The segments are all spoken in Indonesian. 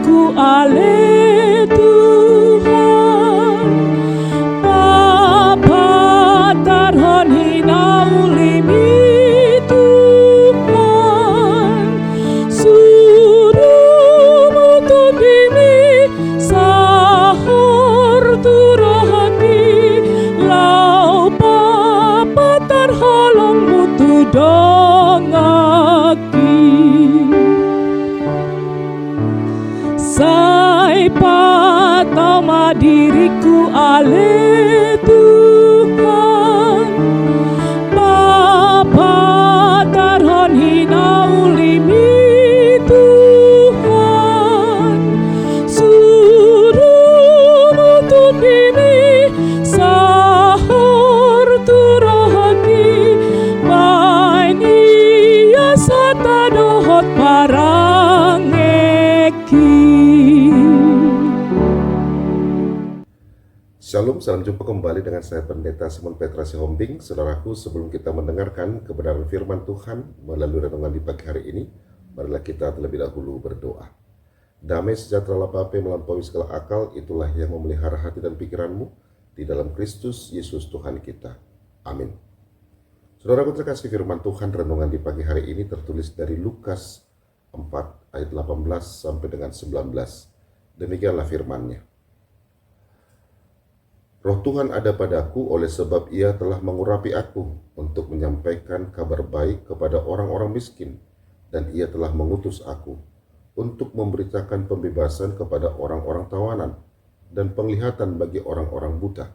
diriku ale Tuhan, Bapa tarhon hina ulimi Tuhan, suruhmu tubimi sahur turahati, lau Bapa tarholong mutu dongaki. Sai patama diriku ale Tuhan, Bapa tarhon hina ulimi Tuhan, suruhmu tubimi sahur turahaki, maini ya sata dohot parangeki. Shalom, salam jumpa kembali dengan saya Pendeta Simon Petra Sihombing. Saudaraku, sebelum kita mendengarkan kebenaran firman Tuhan melalui renungan di pagi hari ini, marilah kita terlebih dahulu berdoa. Damai sejahtera Bapa yang melampaui segala akal, itulah yang memelihara hati dan pikiranmu di dalam Kristus Yesus Tuhan kita. Amin. Saudaraku terkasih, firman Tuhan renungan di pagi hari ini tertulis dari Lukas 4 ayat 18 sampai dengan 19. Demikianlah firman-Nya. Roh Tuhan ada padaku oleh sebab Ia telah mengurapi aku untuk menyampaikan kabar baik kepada orang-orang miskin, dan Ia telah mengutus aku untuk memberitakan pembebasan kepada orang-orang tawanan dan penglihatan bagi orang-orang buta,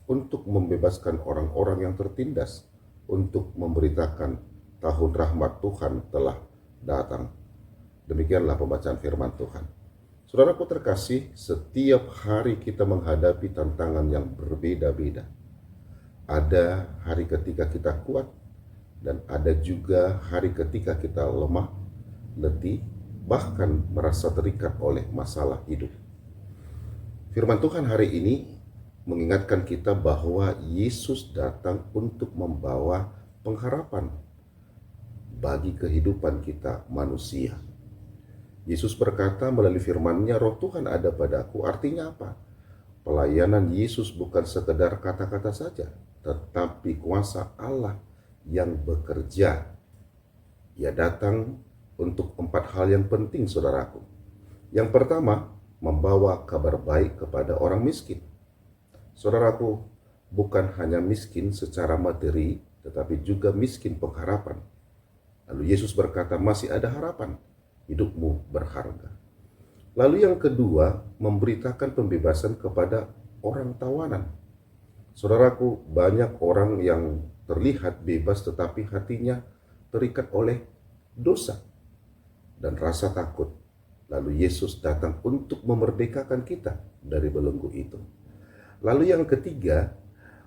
untuk membebaskan orang-orang yang tertindas, untuk memberitakan tahun rahmat Tuhan telah datang. Demikianlah pembacaan firman Tuhan. Saudaraku terkasih, setiap hari kita menghadapi tantangan yang berbeda-beda. Ada hari ketika kita kuat, dan ada juga hari ketika kita lemah, letih, bahkan merasa terikat oleh masalah hidup. Firman Tuhan hari ini mengingatkan kita bahwa Yesus datang untuk membawa pengharapan bagi kehidupan kita manusia. Yesus berkata melalui firman-Nya, Roh Tuhan ada padaku. Artinya apa? Pelayanan Yesus bukan sekedar kata-kata saja, tetapi kuasa Allah yang bekerja. Ia datang untuk 4 hal yang penting, saudaraku. Yang pertama, membawa kabar baik kepada orang miskin. Saudaraku, bukan hanya miskin secara materi, tetapi juga miskin pengharapan. Lalu Yesus berkata, masih ada harapan. Hidupmu berharga. Lalu yang kedua, memberitakan pembebasan kepada orang tawanan. Saudaraku, banyak orang yang terlihat bebas tetapi hatinya terikat oleh dosa dan rasa takut. Lalu Yesus datang untuk memerdekakan kita dari belenggu itu. Lalu yang ketiga,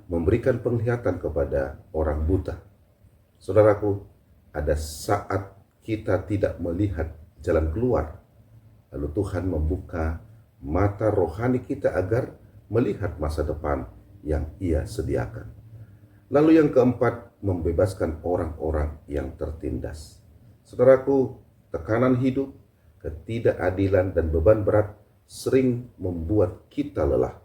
memberikan penglihatan kepada orang buta. Saudaraku, ada saat kita tidak melihat jalan keluar, lalu Tuhan membuka mata rohani kita agar melihat masa depan yang Ia sediakan. Lalu yang keempat, membebaskan orang-orang yang tertindas. Saudaraku, tekanan hidup, ketidakadilan dan beban berat sering membuat kita lelah.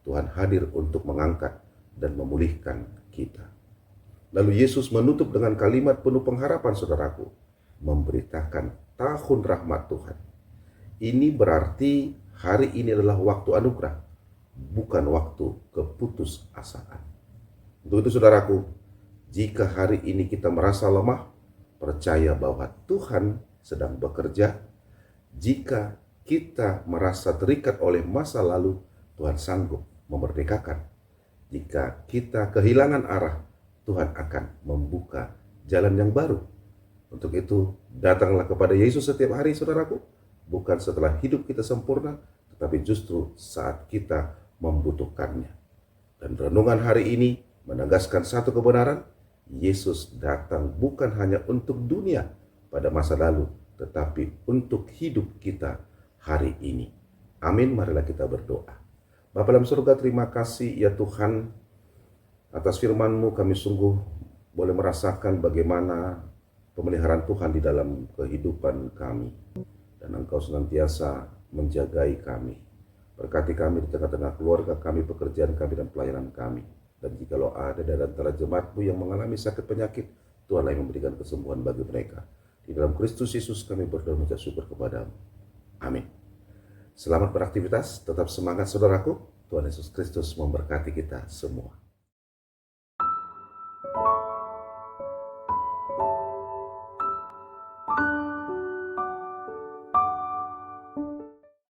Tuhan hadir untuk mengangkat dan memulihkan kita. Lalu Yesus menutup dengan kalimat penuh pengharapan, saudaraku, memberitakan tahun rahmat Tuhan. Ini berarti hari ini adalah waktu anugerah, bukan waktu keputusasaan. Untuk itu saudaraku, jika hari ini kita merasa lemah, percaya bahwa Tuhan sedang bekerja. Jika kita merasa terikat oleh masa lalu, Tuhan sanggup memerdekakan. Jika kita kehilangan arah, Tuhan akan membuka jalan yang baru. Untuk itu, datanglah kepada Yesus setiap hari, saudaraku. Bukan setelah hidup kita sempurna, tetapi justru saat kita membutuhkannya. Dan renungan hari ini menegaskan satu kebenaran, Yesus datang bukan hanya untuk dunia pada masa lalu, tetapi untuk hidup kita hari ini. Amin, marilah kita berdoa. Bapa dalam surga, terima kasih ya Tuhan, atas firman-Mu kami sungguh boleh merasakan bagaimana pemeliharaan Tuhan di dalam kehidupan kami. Dan Engkau senantiasa menjagai kami. Berkati kami di tengah-tengah keluarga kami, pekerjaan kami, dan pelayanan kami. Dan jikalau ada dari antara jemaat-Mu yang mengalami sakit penyakit, Tuhanlah yang memberikan kesembuhan bagi mereka. Di dalam Kristus Yesus kami berdoa mengucap syukur kepadamu. Amin. Selamat beraktivitas, tetap semangat saudaraku. Tuhan Yesus Kristus memberkati kita semua.